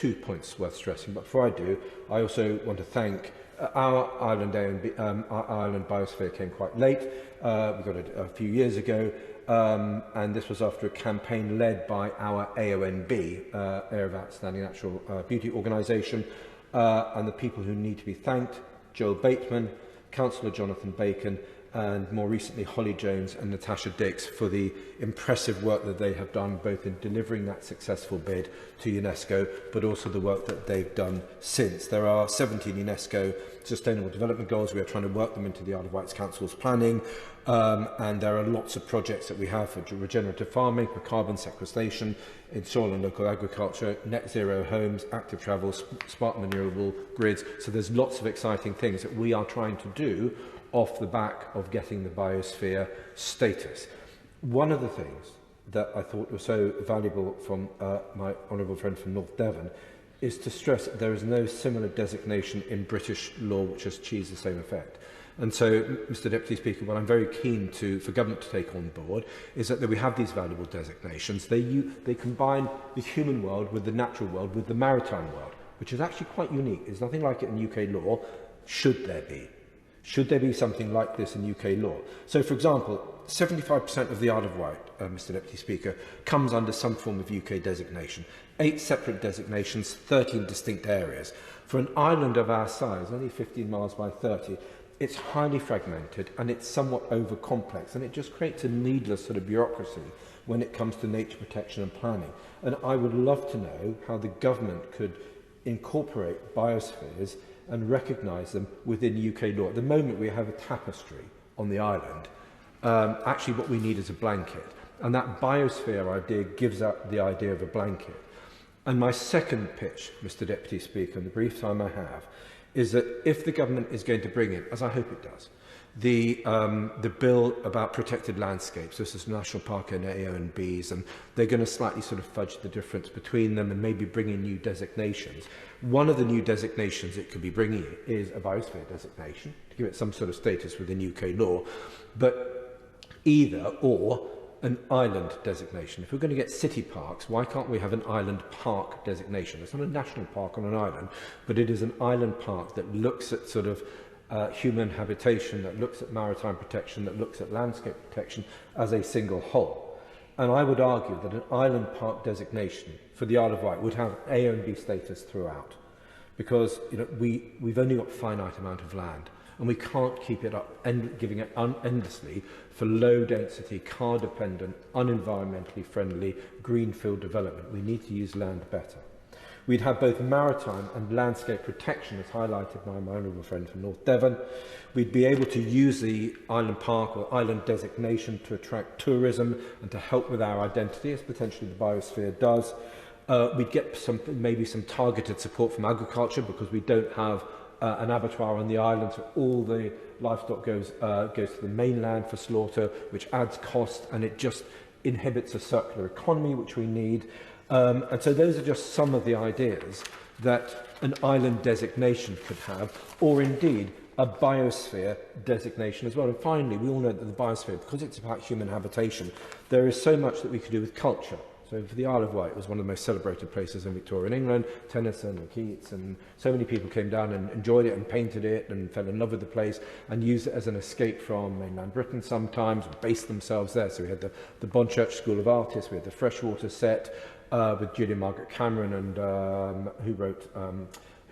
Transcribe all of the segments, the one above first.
two points worth stressing, but before I do, I also want to thank our island our island biosphere came quite late. We got it a few years ago, and this was after a campaign led by our AONB, Area of Outstanding Natural Beauty organisation, and the people who need to be thanked: Joel Bateman, Councillor Jonathan Bacon, and more recently Holly Jones and Natasha Dix, for the impressive work that they have done, both in delivering that successful bid to UNESCO, but also the work that they've done since. There are 17 UNESCO Sustainable Development Goals. We are trying to work them into the Isle of Wight's Council's planning, and there are lots of projects that we have for regenerative farming, for carbon sequestration, in soil and local agriculture, net zero homes, active travel, smart renewable grids. So there's lots of exciting things that we are trying to do off the back of getting the biosphere status. One of the things that I thought was so valuable from my honourable friend from North Devon is to stress that there is no similar designation in British law which has achieved the same effect. And so, Mr Deputy Speaker, what I'm very keen for government to take on board is that we have these valuable designations. They combine the human world with the natural world with the maritime world, which is actually quite unique. There's nothing like it in UK law. Should there be? Should there be something like this in UK law? So, for example, 75% of the Isle of Wight, Mr Deputy Speaker, comes under some form of UK designation. 8 separate designations, 13 distinct areas. For an island of our size, only 15 miles by 30, it's highly fragmented and it's somewhat over-complex, and it just creates a needless sort of bureaucracy when it comes to nature protection and planning. And I would love to know how the government could incorporate biospheres and recognise them within UK law. At the moment, we have a tapestry on the island. Actually, what we need is a blanket. And that biosphere idea gives out the idea of a blanket. And my second pitch, Mr Deputy Speaker, in the brief time I have, is that if the government is going to bring in, as I hope it does, the bill about protected landscapes, this is National Park and AONBs, and they're going to slightly sort of fudge the difference between them and maybe bring in new designations. One of the new designations it could be bringing is a biosphere designation to give it some sort of status within UK law, but either or an island designation. If we're going to get city parks, why can't we have an island park designation? It's not a national park on an island, but it is an island park that looks at sort of human habitation, that looks at maritime protection, that looks at landscape protection as a single whole. And I would argue that an island park designation for the Isle of Wight would have A and B status throughout, because we've only got a finite amount of land, and we can't keep it up and giving it endlessly for low density, car dependent, unenvironmentally friendly greenfield development. We need to use land better. We'd have both maritime and landscape protection, as highlighted by my honourable friend from North Devon. We'd be able to use the island park or island designation to attract tourism and to help with our identity, as potentially the biosphere does. We'd get maybe some targeted support from agriculture, because we don't have an abattoir on the island, so all the livestock goes to the mainland for slaughter, which adds cost, and it just inhibits a circular economy, which we need. And so those are just some of the ideas that an island designation could have, or indeed a biosphere designation as well. And finally, we all know that the biosphere, because it's about human habitation, there is so much that we could do with culture. So for the Isle of Wight, it was one of the most celebrated places in Victorian England. Tennyson and Keats, and so many people came down and enjoyed it and painted it and fell in love with the place and used it as an escape from mainland Britain sometimes, based themselves there. So we had the Bonchurch School of Artists, we had the Freshwater set with Julia Margaret Cameron, and who wrote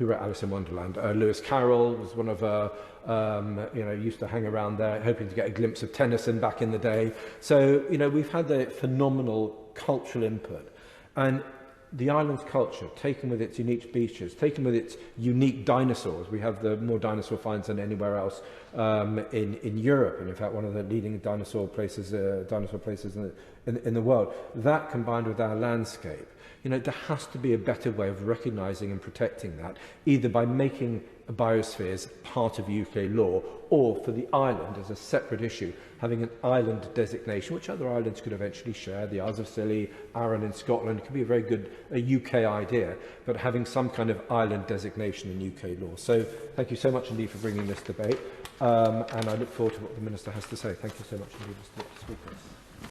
Alice in Wonderland. Lewis Carroll was one of used to hang around there, hoping to get a glimpse of Tennyson back in the day. So, we've had the phenomenal cultural input, and the island's culture, taken with its unique beaches, taken with its unique dinosaurs. We have the more dinosaur finds than anywhere else in Europe, and in fact one of the leading dinosaur places in the world. That combined with our landscape, there has to be a better way of recognising and protecting that, either by making biospheres part of UK law, or for the island as a separate issue, having an island designation, which other islands could eventually share. The Isles of Scilly, Arran in Scotland, it could be a very good UK idea, but having some kind of island designation in UK law. So thank you so much indeed for bringing this debate, and I look forward to what the Minister has to say. Thank you so much indeed, Mr. Speaker.